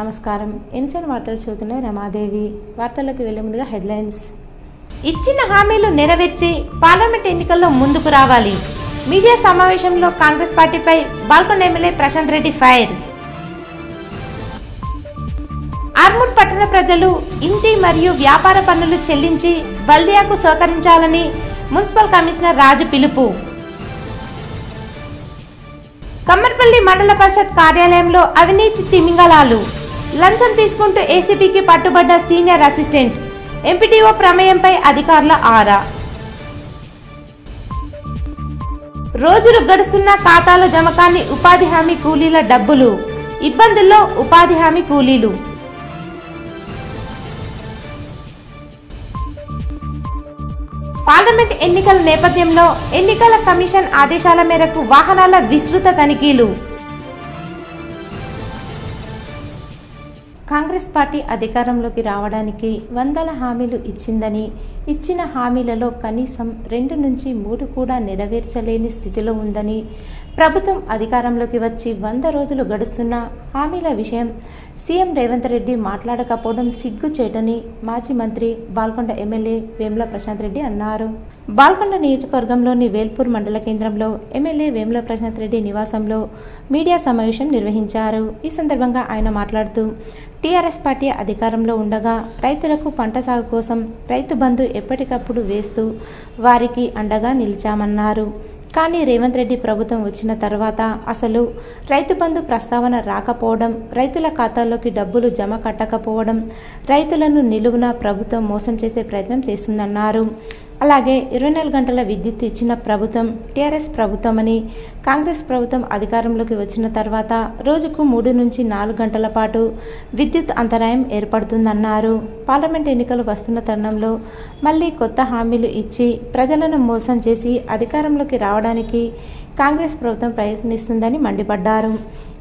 నమస్కారం. ఎన్సీఎన్ వార్తలు చూస్తున్న రమాదేవి. వార్తల్లోకి వెళ్లే ముందుగా హెడ్లైన్స్. ఇచ్చిన హామీలు నెరవేర్చి పార్లమెంట్ ఎన్నికల్లో ముందుకు రావాలి. మీడియా సమావేశంలో కాంగ్రెస్ పార్టీపై బాల్కొండ ఎమ్మెల్యే ప్రశాంత్ రెడ్డి ఫైర్. ఆర్మూర్ పట్టణ ప్రజలు ఇంటి మరియు వ్యాపార పన్నులు చెల్లించి బల్దియాకు సహకరించాలని మున్సిపల్ కమిషనర్ రాజు పిలుపు. కమ్మర్పల్లి మండల పరిషత్ కార్యాలయంలో అవినీతి తిమింగలాలు. లంచం తీసుకుంటూ ఏసీబీకి పట్టుబడ్డ సీనియర్ అసిస్టెంట్. ఎంపీటీఓ ప్రమేయంపై అధికారుల ఆరా. రోజులు గడుస్తున్న ఖాతాలో జమ కాని ఉపాధి హామీ కూలీల డబ్బులు. ఇబ్బందుల్లో ఉపాధి హామీ కూలీలు. పార్లమెంట్ ఎన్నికల నేపథ్యంలో ఎన్నికల కమిషన్ ఆదేశాల మేరకు వాహనాల విస్తృత తనిఖీలు. కాంగ్రెస్ పార్టీ అధికారంలోకి రావడానికి వందల హామీలు ఇచ్చిందని, ఇచ్చిన హామీలలో కనీసం 2 నుంచి 3 కూడా నెరవేర్చలేని స్థితిలో ఉందని, ప్రభుత్వం అధికారంలోకి వచ్చి 100 రోజులు గడుస్తున్న హామీల విషయం సీఎం రేవంత్ రెడ్డి మాట్లాడకపోవడం సిగ్గుచేటని మాజీ మంత్రి బాల్కొండ ఎమ్మెల్యే వేముల ప్రశాంత్ రెడ్డి అన్నారు. బాల్కొండ నియోజకవర్గంలోని వేల్పూర్ మండల కేంద్రంలో ఎమ్మెల్యే వేముల ప్రశాంత్ రెడ్డి నివాసంలో మీడియా సమావేశం నిర్వహించారు. ఈ సందర్భంగా ఆయన మాట్లాడుతూ టీఆర్ఎస్ పార్టీ అధికారంలో ఉండగా రైతులకు పంట సాగు కోసం రైతు బంధు ఎప్పటికప్పుడు వేస్తూ వారికి అండగా నిలిచామన్నారు. కానీ రేవంత్ రెడ్డి ప్రభుత్వం వచ్చిన తర్వాత అసలు రైతు బంధు ప్రస్తావన రాకపోవడం, రైతుల ఖాతాల్లోకి డబ్బులు జమ కట్టకపోవడం, రైతులను నిలువున ప్రభుత్వం మోసం చేసే ప్రయత్నం చేస్తుందన్నారు. అలాగే 24 గంటల విద్యుత్ ఇచ్చిన ప్రభుత్వం టీఆర్ఎస్ ప్రభుత్వమని, కాంగ్రెస్ ప్రభుత్వం అధికారంలోకి వచ్చిన తర్వాత రోజుకు 3 నుంచి 4 గంటల పాటు విద్యుత్ అంతరాయం ఏర్పడుతుందన్నారు. పార్లమెంట్ ఎన్నికలు వస్తున్న తరుణంలో మళ్లీ కొత్త హామీలు ఇచ్చి ప్రజలను మోసం చేసి అధికారంలోకి రావడానికి కాంగ్రెస్ ప్రభుత్వం ప్రయత్నిస్తుందని మండిపడ్డారు.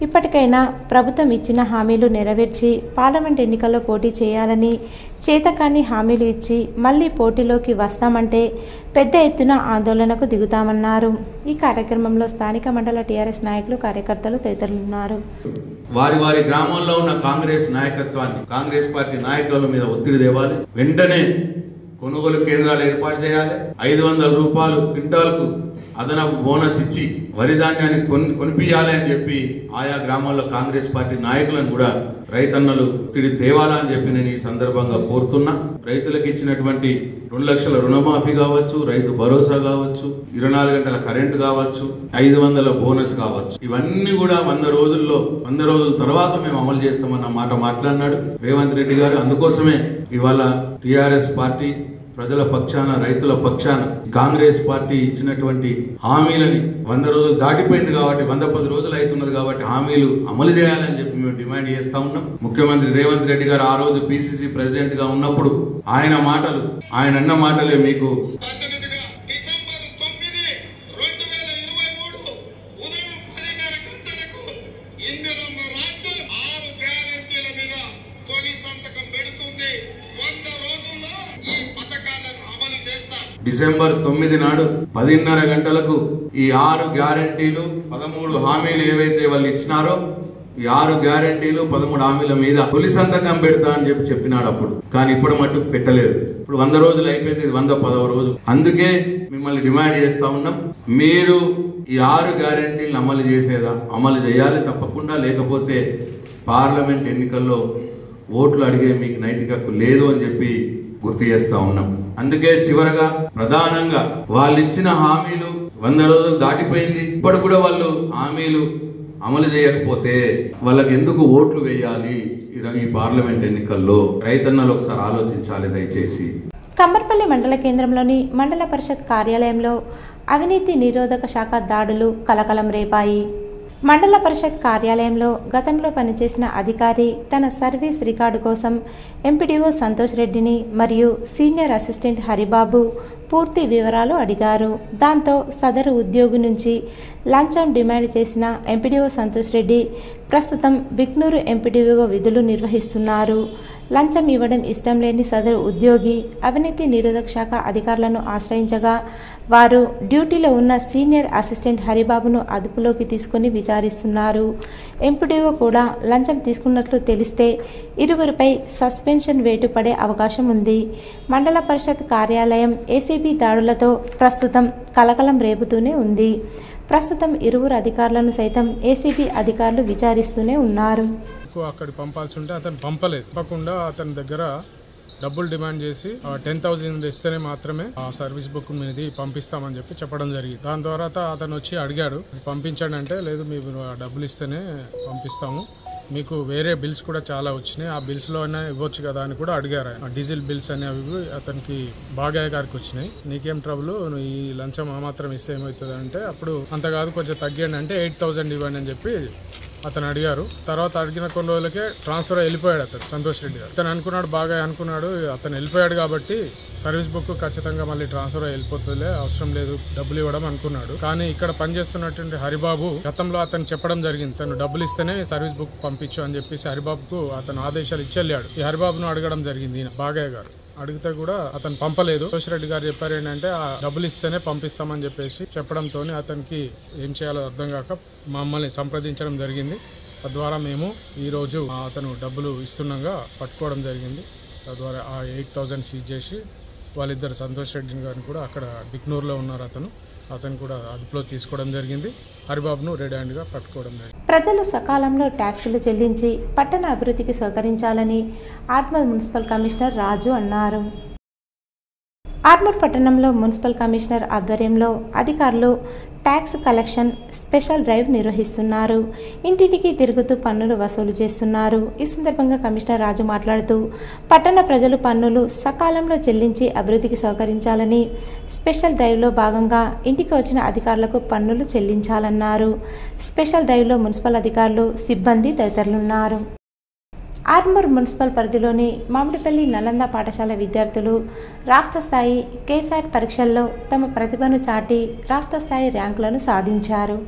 ఇప్పటికైనా ప్రభుత్వం ఇచ్చిన హామీలు నెరవేర్చి పార్లమెంట్ ఎన్నికల్లో పోటీ చేయాలని, చేతకాని హామీలు ఇచ్చి మళ్లీ పోటీలోకి వస్తామంటే పెద్ద ఎత్తున ఆందోళనకు దిగుతామన్నారు. ఈ కార్యక్రమంలో స్థానిక మండల టీఆర్ఎస్ నాయకులు, కార్యకర్తలు తదితరులున్నారు. వారి వారి గ్రామాల్లో ఉన్న కాంగ్రెస్ నాయకత్వాన్ని, కాంగ్రెస్ పార్టీ నాయకుల మీద ఒత్తిడి తేవాలి. వెంటనే కొనుగోలు కేంద్రాలు ఏర్పాటు చేయాలి. 500 రూపాయలు క్వింటాల్కు అదనపు బోనస్ ఇచ్చి వరి ధాన్యాన్ని కొనిపియాలి అని చెప్పి ఆయా గ్రామాల్లో కాంగ్రెస్ పార్టీ నాయకులను కూడా రైతన్నలు ఒత్తిడి తేవాలని చెప్పి నేను ఈ సందర్భంగా కోరుతున్నా. రైతులకు ఇచ్చినటువంటి 2 లక్షల రుణమాఫీ కావచ్చు, రైతు భరోసా కావచ్చు, 24 గంటల కరెంటు కావచ్చు, 500 బోనస్ కావచ్చు, ఇవన్నీ కూడా 100 రోజుల తర్వాత మేము అమలు చేస్తామన్న మాట మాట్లాడినాడు రేవంత్ రెడ్డి గారు. అందుకోసమే ఇవాళ టీఆర్ఎస్ పార్టీ ప్రజల పక్షాన, రైతుల పక్షాన కాంగ్రెస్ పార్టీ ఇచ్చినటువంటి హామీలని 100 రోజులు దాటిపోయింది కాబట్టి, 110 రోజులు అవుతున్నది కాబట్టి హామీలు అమలు చేయాలని చెప్పి మేము డిమాండ్ చేస్తా ఉన్నాం. ముఖ్యమంత్రి రేవంత్ రెడ్డి గారు ఆ రోజు పిసిసి ప్రెసిడెంట్ గా ఉన్నప్పుడు ఆయన అన్న మాటలే మీకు డిసెంబర్ 9 నాడు 10:30 గంటలకు ఈ 6 గ్యారంటీలు 13 హామీలు ఏవైతే వాళ్ళు ఇచ్చినారో, ఈ 6 గ్యారంటీలు 13 హామీల మీద తొలి సంతకం పెడతా అని చెప్పినాడు అప్పుడు. కానీ ఇప్పుడు మట్టుకు పెట్టలేదు. ఇప్పుడు 100 రోజులు అయిపోయింది, ఇది 110వ రోజు. అందుకే మిమ్మల్ని డిమాండ్ చేస్తా ఉన్నాం, మీరు ఈ 6 గ్యారంటీలను అమలు చేయాలి తప్పకుండా. లేకపోతే పార్లమెంట్ ఎన్నికల్లో ఓట్లు అడిగే మీకు నైతిక హక్కు లేదు అని చెప్పి గుర్తు చేస్తా ఉన్నాం. అందుకే చివరగా ప్రధానంగా వాళ్ళు ఇచ్చిన హామీలు 100 రోజులు దాటిపోయింది, ఇప్పుడు కూడా వాళ్ళు హామీలు అమలు చేయకపోతే వాళ్ళకి ఎందుకు ఓట్లు వేయాలి ఈ పార్లమెంట్ ఎన్నికల్లో? రైతన్నలు ఒకసారి ఆలోచించాలి దయచేసి. కమ్మర్పల్లి మండల కేంద్రంలోని మండల పరిషత్ కార్యాలయంలో అవినీతి నిరోధక శాఖ దాడులు కలకలం రేపాయి. మండల పరిషత్ కార్యాలయంలో గతంలో పనిచేసిన అధికారి తన సర్వీస్ రికార్డు కోసం ఎంపీడీఓ సంతోష్ రెడ్డిని మరియు సీనియర్ అసిస్టెంట్ హరిబాబు పూర్తి వివరాలు అడిగారు. దాంతో సదరు ఉద్యోగి నుంచి లంచం డిమాండ్ చేసిన ఎంపీడీఓ సంతోష్ రెడ్డి ప్రస్తుతం బిక్నూరు ఎంపీడీఓగా విధులు నిర్వహిస్తున్నారు. లంచం ఇవ్వడం ఇష్టం లేని సదరు ఉద్యోగి అవినీతి నిరోధక శాఖ అధికారులను ఆశ్రయించగా వారు డ్యూటీలో ఉన్న సీనియర్ అసిస్టెంట్ హరిబాబును అదుపులోకి తీసుకుని విచారిస్తున్నారు. ఎంపీడీఓ కూడా లంచం తీసుకున్నట్లు తెలిస్తే ఇరువురిపై సస్పెన్షన్ వేటు పడే అవకాశం ఉంది. మండల పరిషత్ కార్యాలయం ఏసీబీ దాడులతో ప్రస్తుతం కలకలం రేపుతూనే ఉంది. ప్రస్తుతం ఇరువురు అధికారులను సైతం ఏసీబీ అధికారులు విచారిస్తూనే ఉన్నారు. అక్కడ పంపాల్సి ఉంటే అతను పంపలేదు. తప్పకుండా అతని దగ్గర డబ్బులు డిమాండ్ చేసి 10,000 ఇస్తేనే మాత్రమే ఆ సర్వీస్ బుక్ మీది పంపిస్తామని చెప్పి చెప్పడం జరిగింది. దాని తర్వాత అతను వచ్చి అడిగాడు, పంపించండి అంటే లేదు, మీరు డబ్బులు ఇస్తేనే పంపిస్తాము, మీకు వేరే బిల్స్ కూడా చాలా వచ్చినాయి, ఆ బిల్స్లో అయినా ఇవ్వచ్చు కదా అని కూడా అడిగారు. డీజిల్ బిల్స్ అనేవి అతనికి బాగయ్య గారికి వచ్చినాయి. నీకేం ట్రబుల్, ఈ లంచం మాత్రం ఇస్తే ఏమవుతుంది అంటే అప్పుడు అంత కాదు కొంచెం తగ్గండి అంటే 8,000 ఇవ్వండి అని చెప్పి అతను అడిగారు. తర్వాత అడిగిన కొన్ని రోజులకే ట్రాన్స్ఫర్ వెళ్ళిపోయాడు అతను, సంతోష్ రెడ్డి గారు. అతను అనుకున్నాడు, బాగా అనుకున్నాడు, అతను వెళ్ళిపోయాడు కాబట్టి సర్వీస్ బుక్ ఖచ్చితంగా మళ్ళీ ట్రాన్స్ఫర్ వెళ్ళిపోతుందిలే, అవసరం లేదు డబ్బులు ఇవ్వడం అనుకున్నాడు. కానీ ఇక్కడ పనిచేస్తున్నటువంటి హరిబాబు గతంలో అతను చెప్పడం జరిగింది, తను డబ్బులు ఇస్తేనే సర్వీస్ బుక్ పంపించు అని చెప్పేసి హరిబాబుకు అతను ఆదేశాలు ఇచ్చెళ్ళాడు. ఈ హరిబాబును అడగడం జరిగింది బాగయ్య గారు. అడిగితే కూడా అతను పంపలేదు. సంతోష్ రెడ్డి గారు చెప్పారు ఏంటంటే ఆ డబ్బులు ఇస్తేనే పంపిస్తామని చెప్పేసి చెప్పడంతో అతనికి ఏం చేయాలో అర్థం కాక మమ్మల్ని సంప్రదించడం జరిగింది. తద్వారా మేము ఈరోజు అతను డబ్బులు ఇస్తుండగా పట్టుకోవడం జరిగింది. తద్వారా ఆ 8,000 సీజ్ చేసి వాళ్ళిద్దరు సంతోష్ రెడ్డి గారిని కూడా అక్కడ బిక్నూరులో ఉన్నారు, అతను కూడా అదుపులో తీసుకోవడం జరిగింది. హరిబాబును రెడ్ హ్యాండ్గా పట్టుకోవడం జరిగింది. ప్రజలు సకాలంలో ట్యాక్సులు చెల్లించి పట్టణ అభివృద్ధికి సహకరించాలని ఆర్మూర్ మున్సిపల్ కమిషనర్ రాజు అన్నారు. ఆర్మూర్ పట్టణంలో మున్సిపల్ కమిషనర్ ఆధ్వర్యంలో అధికారులు ట్యాక్స్ కలెక్షన్ స్పెషల్ డ్రైవ్ నిర్వహిస్తున్నారు. ఇంటింటికి తిరుగుతూ పన్నులు వసూలు చేస్తున్నారు. ఈ సందర్భంగా కమిషనర్ రాజు మాట్లాడుతూ పట్టణ ప్రజలు పన్నులు సకాలంలో చెల్లించి అభివృద్ధికి సహకరించాలని, స్పెషల్ డ్రైవ్లో భాగంగా ఇంటికి వచ్చిన అధికారులకు పన్నులు చెల్లించాలన్నారు. స్పెషల్ డ్రైవ్లో మున్సిపల్ అధికారులు, సిబ్బంది తదితరులున్నారు. ఆర్మూర్ మున్సిపల్ పరిధిలోని మామిడిపల్లి నలంద పాఠశాల విద్యార్థులు రాష్ట్ర స్థాయి కేసాట్ పరీక్షల్లో తమ ప్రతిభను చాటి రాష్ట్ర స్థాయి ర్యాంకులను సాధించారు.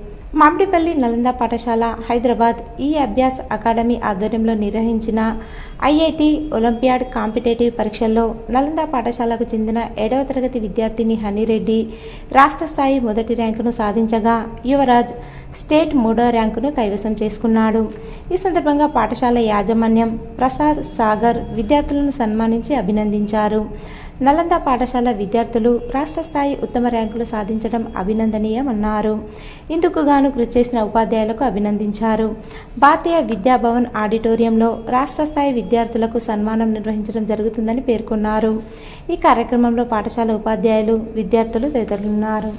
మామిడిపల్లి నలంద పాఠశాల హైదరాబాద్ ఈ అభ్యాస్ అకాడమీ ఆధ్వర్యంలో నిర్వహించిన ఐఐటి ఒలింపియాడ్ కాంపిటేటివ్ పరీక్షల్లో నలంద పాఠశాలకు చెందిన 7వ తరగతి విద్యార్థిని హనీరెడ్డి రాష్ట్ర స్థాయి మొదటి ర్యాంకును సాధించగా యువరాజ్ స్టేట్ 3వ ర్యాంకును కైవసం చేసుకున్నాడు. ఈ సందర్భంగా పాఠశాల యాజమాన్యం ప్రసాద్, సాగర్ విద్యార్థులను సన్మానించి అభినందించారు. నలంద పాఠశాల విద్యార్థులు రాష్ట్ర స్థాయి ఉత్తమ ర్యాంకులు సాధించడం అభినందనీయమన్నారు. ఇందుకు గాను కృషి చేసిన ఉపాధ్యాయులకు అభినందించారు. భారతీయ విద్యాభవన్ ఆడిటోరియంలో రాష్ట్ర స్థాయి విద్యార్థులకు సన్మానం నిర్వహించడం జరుగుతుందని పేర్కొన్నారు. ఈ కార్యక్రమంలో పాఠశాల ఉపాధ్యాయులు, విద్యార్థులు తదితరులున్నారు.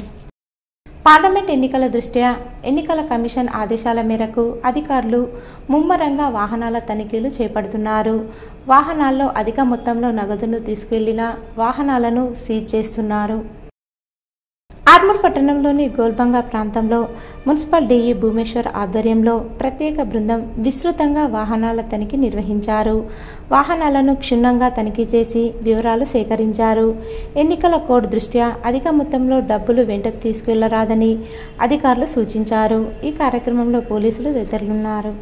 పార్లమెంట్ ఎన్నికల దృష్ట్యా ఎన్నికల కమిషన్ ఆదేశాల మేరకు అధికారులు ముమ్మరంగా వాహనాల తనిఖీలు చేపడుతున్నారు. వాహనాల్లో అధిక మొత్తంలో నగదును తీసుకెళ్లిన వాహనాలను సీజ్ చేస్తున్నారు. ఆర్మూర్ పట్టణంలోని గోల్బంగా ప్రాంతంలో మున్సిపల్ డీఈ భూమేశ్వర్ ఆధ్వర్యంలో ప్రత్యేక బృందం విస్తృతంగా వాహనాల తనిఖీ నిర్వహించారు. వాహనాలను క్షుణ్ణంగా తనిఖీ చేసి వివరాలు సేకరించారు. ఎన్నికల కోడ్ దృష్ట్యా అధిక మొత్తంలో డబ్బులు వెంటకు తీసుకెళ్లరాదని అధికారులు సూచించారు. ఈ కార్యక్రమంలో పోలీసులు తదితరులున్నారు.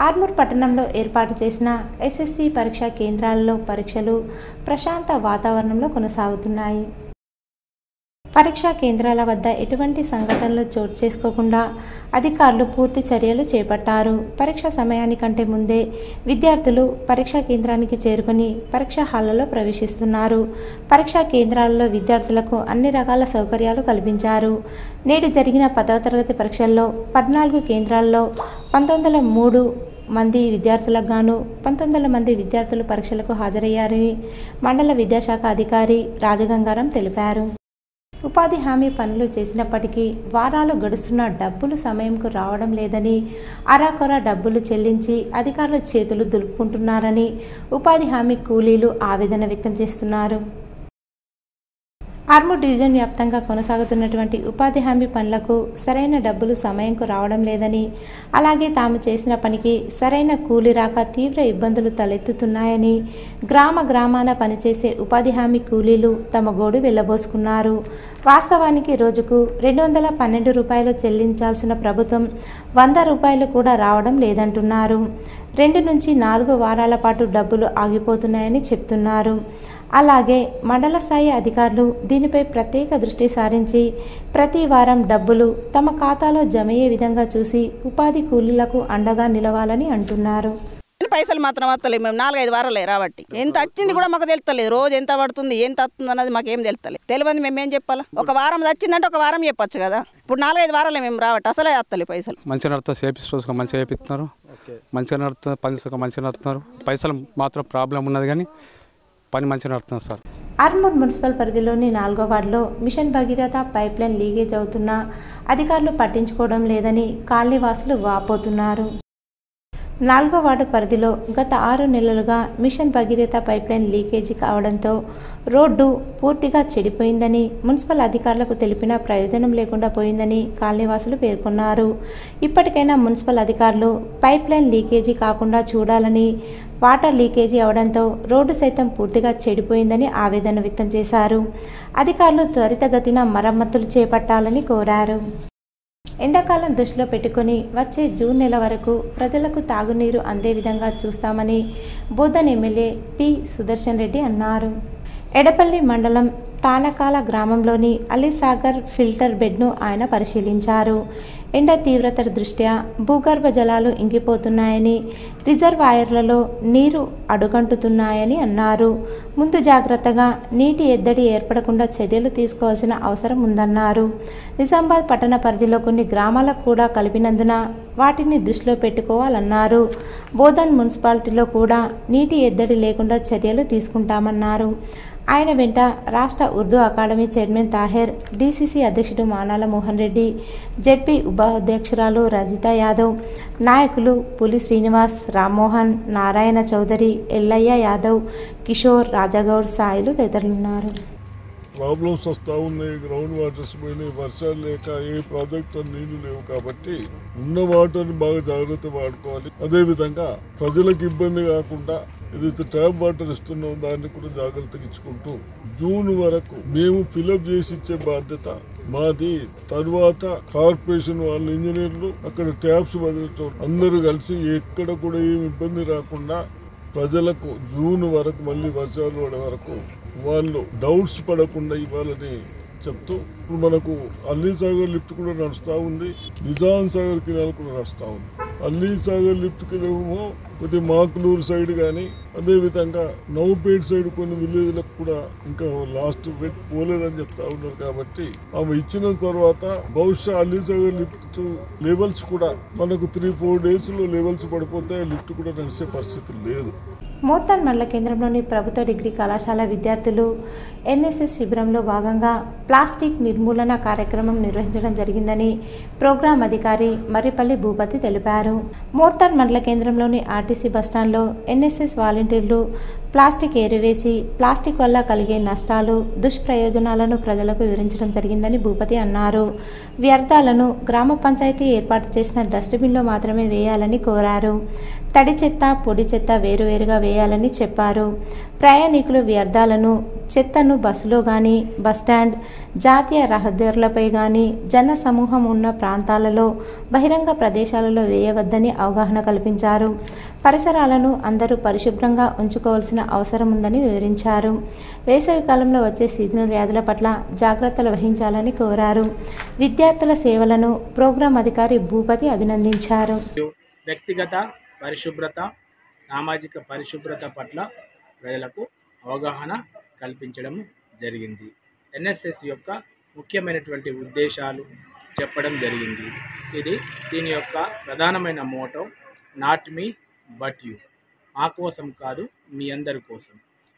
ఆర్మూర్ పట్టణంలో ఏర్పాటు చేసిన ఎస్ఎస్సి పరీక్షా కేంద్రాలలో పరీక్షలు ప్రశాంత వాతావరణంలో కొనసాగుతున్నాయి. పరీక్షా కేంద్రాల వద్ద ఎటువంటి సంఘటనలు చోటు చేసుకోకుండా అధికారులు పూర్తి చర్యలు చేపట్టారు. పరీక్ష సమయానికంటే ముందే విద్యార్థులు పరీక్షా కేంద్రానికి చేరుకుని పరీక్షా హాళ్లలో ప్రవేశిస్తున్నారు. పరీక్షా కేంద్రాలలో విద్యార్థులకు అన్ని రకాల సౌకర్యాలు కల్పించారు. నేడు జరిగిన 10వ తరగతి పరీక్షల్లో 14 కేంద్రాల్లో 1903 మంది విద్యార్థులకు గాను 1900 మంది విద్యార్థులు పరీక్షలకు హాజరయ్యారని మండల విద్యాశాఖ అధికారి రాజగంగారాం తెలిపారు. ఉపాధి హామీ పనులు చేసినప్పటికీ వారాలు గడుస్తున్న డబ్బులు సమయంకు రావడం లేదని, అరాకొర డబ్బులు చెల్లించి అధికారులు చేతులు దులుపుకుంటున్నారని ఉపాధి హామీ కూలీలు ఆవేదన వ్యక్తం చేస్తున్నారు. ఆర్మూర్ డివిజన్ వ్యాప్తంగా కొనసాగుతున్నటువంటి ఉపాధి హామీ పనులకు సరైన డబ్బులు సమయంకు రావడం లేదని, అలాగే తాము చేసిన పనికి సరైన కూలి రాక తీవ్ర ఇబ్బందులు తలెత్తుతున్నాయని గ్రామాన పనిచేసే ఉపాధి హామీ కూలీలు తమ గోడు వెళ్లబోసుకున్నారు. వాస్తవానికి రోజుకు 212 రూపాయలు చెల్లించాల్సిన ప్రభుత్వం 100 రూపాయలు కూడా రావడం లేదంటున్నారు. 2 నుంచి 4 వారాల పాటు డబ్బులు ఆగిపోతున్నాయని చెప్తున్నారు. అలాగే మండల స్థాయి అధికారులు దీనిపై ప్రత్యేక దృష్టి సారించి ప్రతి వారం డబ్బులు తమ ఖాతాలో జమయ్యే విధంగా చూసి ఉపాధి కూలీలకు అండగా నిలవాలని అంటున్నారు. పైసలు మాత్రం వస్తలేదు. మేము 4-5 వారాలే రాబట్టి ఎంత వచ్చింది కూడా మాకు తెలుస్తలేదు. రోజు ఎంత పడుతుంది ఎంత వస్తుంది అన్నది మాకేం తెలుస్తలేదు. తెలియదు మేమేం చెప్పాలా? ఒక వారం వచ్చిందంటే ఒక వారం చెప్పచ్చు కదా. ఇప్పుడు 4-5 వారాలే మేము రాబట్టి అసలే వస్తలేదు పైసలు. మంచిగా నడుతుంది, చేపిస్తూ మంచిగా చేపిస్తున్నారు, మంచిగా నడుతుంది, పని మంచిగా నడుతున్నారు. పైసలు మాత్రం ప్రాబ్లం ఉన్నది కానీ పని మంచిగా నడుతుంది సార్. ఆర్మూర్ మున్సిపల్ పరిధిలోని 4వ వార్డులో mission Bhagiratha pipeline leakage అవుతున్నా అధికారులు పట్టించుకోవడం లేదని కాలనీవాసులు వాపోతున్నారు. 4వ వార్డు పరిధిలో గత 6 నెలలుగా మిషన్ భగీరథ పైప్లైన్ లీకేజీ కావడంతో రోడ్డు పూర్తిగా చెడిపోయిందని, మున్సిపల్ అధికారులకు తెలిపిన ప్రయోజనం లేకుండా పోయిందని కాలనీవాసులు పేర్కొన్నారు. ఇప్పటికైనా మున్సిపల్ అధికారులు పైప్లైన్ లీకేజీ కాకుండా చూడాలని, వాటర్ లీకేజీ అవడంతో రోడ్డు సైతం పూర్తిగా చెడిపోయిందని ఆవేదన వ్యక్తం చేశారు. అధికారులు త్వరితగతిన మరమ్మతులు చేపట్టాలని కోరారు. ఎండాకాలం దృష్టిలో పెట్టుకుని వచ్చే జూన్ నెల వరకు ప్రజలకు తాగునీరు అందే విధంగా చూస్తామని బోధన్ ఎమ్మెల్యే పి సుదర్శన్ రెడ్డి అన్నారు. ఎడపల్లి మండలం తానకాల గ్రామంలోని అలీసాగర్ ఫిల్టర్ బెడ్ను ఆయన పరిశీలించారు. ఎండ తీవ్రత దృష్ట్యా భూగర్భ జలాలు ఇంకిపోతున్నాయని, రిజర్వాయర్లలో నీరు అడుగంటుతున్నాయని అన్నారు. ముందు జాగ్రత్తగా నీటి ఎద్దడి ఏర్పడకుండా చర్యలు తీసుకోవాల్సిన అవసరం ఉందన్నారు. నిజామాబాద్ పట్టణ పరిధిలో కొన్ని గ్రామాలకు కూడా కలిపినందున వాటిని దృష్టిలో పెట్టుకోవాలన్నారు. బోధన్ మున్సిపాలిటీలో కూడా నీటి ఎద్దడి లేకుండా చర్యలు తీసుకుంటామన్నారు. ఆయన వెంట రాష్ట్ర Urdu academy chairman Taher, DCC అధ్యక్షుడు మానాల మోహన్ రెడ్డి, జెడ్పీ ఉపాధ్యక్షురాలు రజితా యాదవ్, నాయకులు పులి శ్రీనివాస్, రామ్మోహన్, నారాయణ చౌదరి, ఎల్లయ్య యాదవ్, కిషోర్, రాజగౌడ్, సాయిలు తదితరులున్నారు. ప్రాబ్లమ్స్ వస్తూ ఉన్నాయి. గ్రౌండ్ వాటర్స్ పోయినాయి, వర్షాలు లేక ఏ ప్రాజెక్టు నీళ్లు లేవు. కాబట్టి ఉన్న వాటర్ని బాగా జాగ్రత్త వాడుకోవాలి. అదేవిధంగా ప్రజలకు ఇబ్బంది కాకుండా ఏదైతే ట్యాప్ వాటర్ ఇస్తున్నామో దాన్ని కూడా జాగ్రత్తగా ఇచ్చుకుంటూ జూన్ వరకు మేము ఫిలప్ చేసి ఇచ్చే బాధ్యత మాది. తర్వాత కార్పొరేషన్ వాళ్ళ ఇంజనీర్లు అక్కడ ట్యాప్స్ వదిలితో అందరూ కలిసి ఎక్కడ కూడా ఏమి ఇబ్బంది రాకుండా ప్రజలకు జూన్ వరకు మళ్ళీ వర్షాలు పడే వరకు వాళ్ళు డౌట్స్ పడకుండా ఇవ్వాలని చెప్తూ ఇప్పుడు మనకు అల్లీసాగర్ లిఫ్ట్ కూడా నడుస్తూ ఉంది, నిజాం సాగర్ కెనాల్ కూడా నడుస్తూ ఉంది. అల్లీసాగర్ లిఫ్ట్కి ఏమో కొద్ది మాకులూరు సైడ్ కానీ అదేవిధంగా నౌపేట్ సైడ్ కొన్ని విలేజ్లకు కూడా ఇంకా లాస్ట్ వెట్ పోలేదని చెప్తా ఉన్నారు. కాబట్టి ఆమె ఇచ్చిన తర్వాత బహుశా అల్లీసాగర్ లిఫ్ట్ లెవెల్స్ కూడా మనకు 3-4 డేస్లో లెవెల్స్ పడిపోతే లిఫ్ట్ కూడా నడిచే పరిస్థితి లేదు. మోర్తాన్ మండల కేంద్రంలోని ప్రభుత్వ డిగ్రీ కళాశాల విద్యార్థులు ఎన్ఎస్ఎస్ శిబిరంలో భాగంగా ప్లాస్టిక్ నిర్మూలన కార్యక్రమం నిర్వహించడం జరిగిందని ప్రోగ్రాం అధికారి మర్రిపల్లి భూపతి తెలిపారు. మోర్తాన్ మండల కేంద్రంలోని ఆర్టీసీ బస్టాండ్లో ఎన్ఎస్ఎస్ వాలంటీర్లు ప్లాస్టిక్ ఏరివేసి ప్లాస్టిక్ వల్ల కలిగే నష్టాలు, దుష్ప్రయోజనాలను ప్రజలకు వివరించడం జరిగిందని భూపతి అన్నారు. వ్యర్థాలను గ్రామ పంచాయతీ ఏర్పాటు చేసిన డస్ట్బిన్లో మాత్రమే వేయాలని కోరారు. తడి చెత్త, పొడి చెత్త వేరువేరుగా వేయాలని చెప్పారు. ప్రయాణికులు వ్యర్థాలను, చెత్తను బస్సులో కానీ, బస్టాండ్, జాతీయ రహదారులపై కానీ, జన సమూహం ఉన్న ప్రాంతాలలో, బహిరంగ ప్రదేశాలలో వేయవద్దని అవగాహన కల్పించారు. పరిసరాలను అందరూ పరిశుభ్రంగా ఉంచుకోవాల్సిన అవసరం ఉందని వివరించారు. వేసవి కాలంలో వచ్చే సీజనల్ వ్యాధుల పట్ల జాగ్రత్తలు వహించాలని కోరారు. విద్యార్థుల సేవలను ప్రోగ్రాం అధికారి భూపతి అభినందించారు. వ్యక్తిగత పరిశుభ్రత, సామాజిక పరిశుభ్రత పట్ల ప్రజలకు అవగాహన కల్పించడం జరిగింది. ఎన్ఎస్ఎస్ యొక్క ముఖ్యమైనటువంటి ఉద్దేశాలు చెప్పడం జరిగింది. దీని యొక్క ప్రధానమైన motto not me but you, మా కోసం కాదు మీ అందరి కోసం.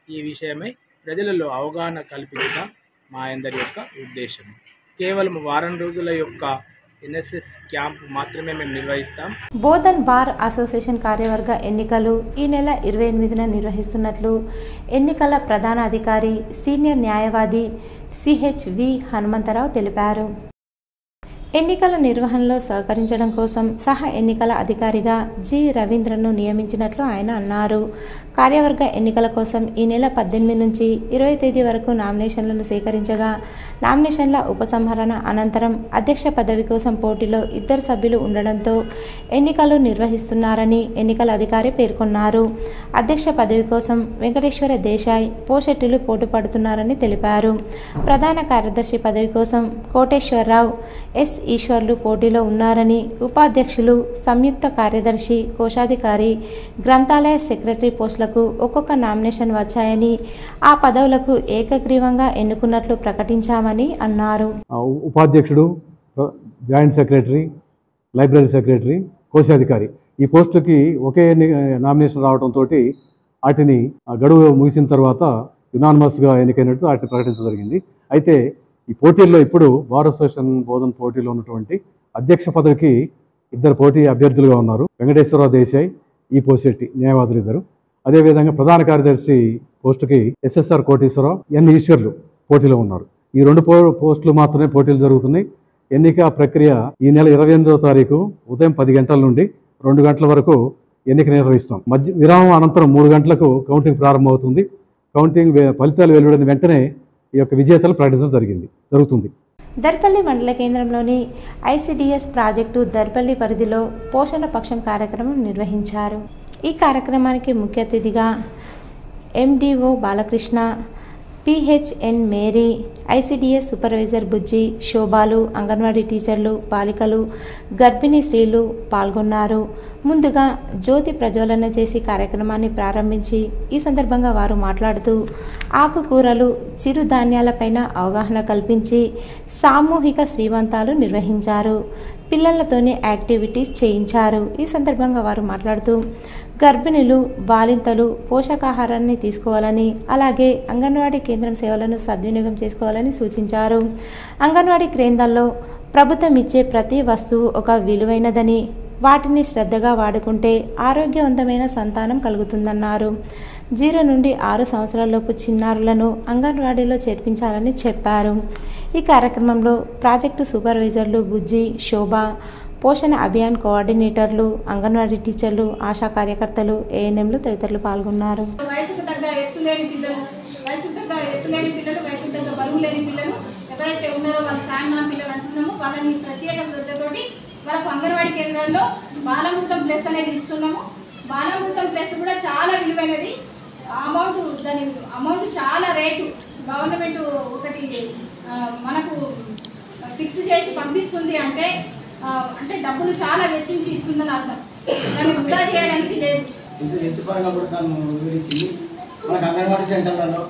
ఈ విషయమై ప్రజలలో అవగాహన కల్పించడం మా అందరి యొక్క ఉద్దేశం. కేవలం వారం రోజుల యొక్క ఎన్ఎస్ఎస్ క్యాంప్ మాత్రమే మేము నిర్వహిస్తాం. బోధన్ బార్ అసోసియేషన్ కార్యవర్గ ఎన్నికలు ఈ నెల 28న నిర్వహిస్తున్నట్లు ఎన్నికల ప్రధాన అధికారి సీనియర్ న్యాయవాది సిహెచ్వి హనుమంతరావు తెలిపారు. ఎన్నికల నిర్వహణలో సహకరించడం కోసం సహా ఎన్నికల అధికారిగా జి రవీంద్రను నియమించినట్లు ఆయన అన్నారు. కార్యవర్గ ఎన్నికల కోసం ఈ నెల 18 నుంచి 20 తేదీ వరకు నామినేషన్లను సేకరించగా నామినేషన్ల ఉపసంహరణ అనంతరం అధ్యక్ష పదవి కోసం పోటీలో 2 సభ్యులు ఉండడంతో ఎన్నికలు నిర్వహిస్తున్నారని ఎన్నికల అధికారి పేర్కొన్నారు. అధ్యక్ష పదవి కోసం వెంకటేశ్వర దేశాయ్, పోషెట్టులు పోటీ పడుతున్నారని తెలిపారు. ప్రధాన కార్యదర్శి పదవి కోసం కోటేశ్వరరావు, ఎస్ ఈశ్వర్లు పోటీలో ఉన్నారని, ఉపాధ్యక్షులు, సంయుక్త కార్యదర్శి, కోశాధికారి, గ్రంథాలయ సెక్రటరీ పోస్టులకు ఒక్కొక్క నామినేషన్ వచ్చాయని ఆ పదవులకు ఏకగ్రీవంగా ఎన్నుకున్నట్లు ప్రకటించామని అన్నారు. ఉపాధ్యక్షుడు, జాయింట్ సెక్రటరీ, లైబ్రరీ సెక్రటరీ, కోశాధికారి ఈ పోస్టులకి ఒకే నామినేషన్ రావడంతో వాటిని గడువు ముగిసిన తర్వాత యునానిమస్గా ఎన్నికైనట్టు వాటిని ప్రకటించడం జరిగింది. అయితే ఈ పోటీల్లో ఇప్పుడు బార్ అసోసియేషన్ బోధన్ పోటీలో ఉన్నటువంటి అధ్యక్ష పదవికి 2 పోటీ అభ్యర్థులుగా ఉన్నారు. వెంకటేశ్వరరావు దేశాయ్, ఈ పోసెట్టి న్యాయవాదులు 2. అదేవిధంగా ప్రధాన కార్యదర్శి పోస్టుకి ఎస్ఎస్ఆర్ కోటేశ్వరరావు, ఎన్ ఈశ్వర్లు పోటీలో ఉన్నారు. ఈ 2 పోస్టులు మాత్రమే పోటీలు జరుగుతున్నాయి. ఎన్నిక ప్రక్రియ ఈ నెల 28వ తారీఖు ఉదయం 10 గంటల నుండి 2 గంటల వరకు ఎన్నిక నిర్వహిస్తాం. మధ్య విరామం అనంతరం 3 గంటలకు కౌంటింగ్ ప్రారంభమవుతుంది. కౌంటింగ్ ఫలితాలు వెలువడిన వెంటనే ఈ యొక్క విజేతలు ప్రకటించడం జరుగుతుంది. దర్పల్లి మండల కేంద్రంలోని ఐసిడిఎస్ ప్రాజెక్టు దర్పల్లి పరిధిలో పోషణ పక్షం కార్యక్రమం నిర్వహించారు. ఈ కార్యక్రమానికి ముఖ్య అతిథిగా MDO Balakrishna, PHN Mary, ICDS supervisor Bujji, శోభాలు, అంగన్వాడీ టీచర్లు, బాలికలు, గర్భిణీ స్త్రీలు పాల్గొన్నారు. ముందుగా జ్యోతి ప్రజ్వలన చేసి కార్యక్రమాన్ని ప్రారంభించి ఈ సందర్భంగా వారు మాట్లాడుతూ ఆకుకూరలు, చిరుధాన్యాలపైన అవగాహన కల్పించి సామూహిక శ్రీమంతాలు నిర్వహించారు. పిల్లలతోనే యాక్టివిటీస్ చేయించారు. ఈ సందర్భంగా వారు మాట్లాడుతూ గర్భిణులు, బాలింతలు పోషకాహారాన్ని తీసుకోవాలని, అలాగే అంగన్వాడీ కేంద్రం సేవలను సద్వినియోగం చేసుకోవాలని సూచించారు. అంగన్వాడీ కేంద్రాల్లో ప్రభుత్వం ఇచ్చే ప్రతి వస్తువు ఒక విలువైనదని, వాటిని శ్రద్ధగా వాడుకుంటే ఆరోగ్యవంతమైన సంతానం కలుగుతుందన్నారు. 0 నుండి 6 సంవత్సరాలలోపు చిన్నారులను అంగన్వాడీలో చేర్పించాలని చెప్పారు. ఈ కార్యక్రమంలో ప్రాజెక్టు సూపర్వైజర్లు బుజ్జి, శోభ, పోషణ అభియాన్ కోఆర్డినేటర్లు, అంగన్వాడీ టీచర్లు, ఆశా కార్యకర్తలు, ఏఎన్ఎంలు తదితరులు పాల్గొన్నారు. వయసుకు తగ్గ ఎత్తులేని పిల్లలు, వయసుకు తగ్గ ఎత్తులేని పిల్లలు, వయసుకు తగ్గ బరువు లేని పిల్లలు ఎవరైతే ఉన్నారో వాళ్ళ సాయనా పిల్లలు అంటున్నామో వాళ్ళని ప్రత్యేక శ్రద్ధతోటి వాళ్ళకు అంగన్వాడీ కేంద్రాల్లో బాలమృతం ప్లస్ అనేది ఇస్తున్నాము. బాలమృతం ప్లస్ కూడా చాలా విలువైనది. దాని అమౌంట్ చాలా రేటు. గవర్నమెంట్ ఒకటి మనకు ఫిక్స్ చేసి పంపిస్తుంది అంటే డబ్బులు చాలా వెచ్చించి ఇస్తుందని అర్థం. దాన్ని వృధా చేయడానికి లేదు. ఎత్తుపరంగా కూడా తను వివరించింది. మనకు అంగన్వాడీ సెంటర్లలో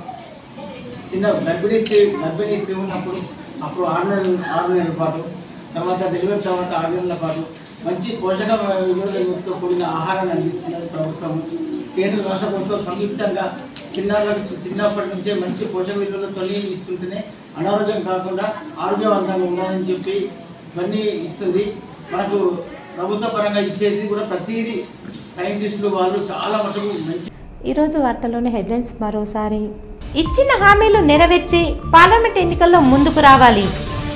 చిన్న గర్భిణీ స్త్రీ ఉన్నప్పుడు అప్పుడు 6 నెలల పాటు, తర్వాత డెలివరీ తర్వాత 6 నెలల పాటు మంచి పోషక విలువలతో కూడిన ఆహారాన్ని అందిస్తున్నది ప్రభుత్వం. కేంద్ర రాష్ట్ర ప్రభుత్వం సంయుక్తంగా చిన్నప్పటి నుంచే మంచి పోషక విలువలతో ఇస్తుంటేనే అనారోగ్యం కాకుండా ఆరోగ్యవంతంగా ఉండాలని చెప్పి ఇవన్నీ ఇస్తుంది. మనకు ప్రభుత్వ పరంగా ఇచ్చేది కూడా ప్రతిదీ సైంటిస్టులు వాళ్ళు చాలా మటుకు మంచి. ఈరోజు వార్తల్లోని హెడ్లైన్స్ మరోసారి. ఇచ్చిన హామీలు నెరవేర్చి పార్లమెంట్ ఎన్నికల్లో ముందుకు రావాలి.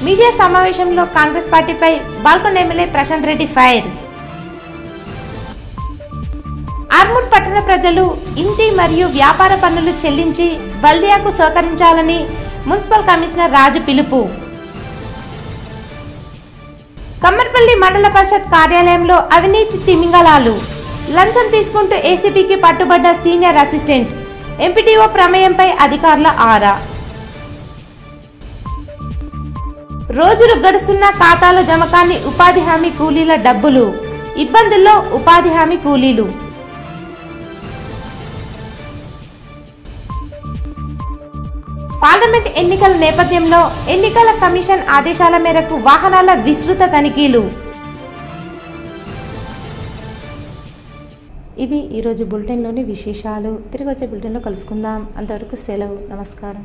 మీడియా సమావేశంలో కాంగ్రెస్ పార్టీపై బాల్కొండ ఎమ్మెల్యే ప్రశాంత్ రెడ్డి ఫైర్. ఆర్మూర్ పట్టణ ప్రజలు ఇంటి మరియు వ్యాపార పన్నులు చెల్లించి బల్దియాకు సహకరించాలని మున్సిపల్ కమిషనర్ రాజు పిలుపు. కమ్మర్పల్లి మండల పరిషత్ కార్యాలయంలో అవినీతి తిమింగలాలు. లంచం తీసుకుంటూ ఏసీబీకి పట్టుబడ్డ సీనియర్ అసిస్టెంట్. ఎంపీటీఓ ప్రమేయంపై అధికారుల ఆరా. రోజులు గడుస్తున్న ఖాతాలో జమకాని ఉపాధి హామీ కూలీల డబ్బులు. ఇబ్బందుల్లో ఉపాధి హామీ కూలీలు. పార్లమెంట్ ఎన్నికల నేపథ్యంలో ఎన్నికల కమిషన్ ఆదేశాల మేరకు వాహనాల విస్తృత తనిఖీలు. ఇవి ఈరోజు బులెటిన్లోని విశేషాలు. తిరిగి వచ్చే బులెటిన్లో కలుసుకుందాం. అంతవరకు సెలవు. నమస్కారం.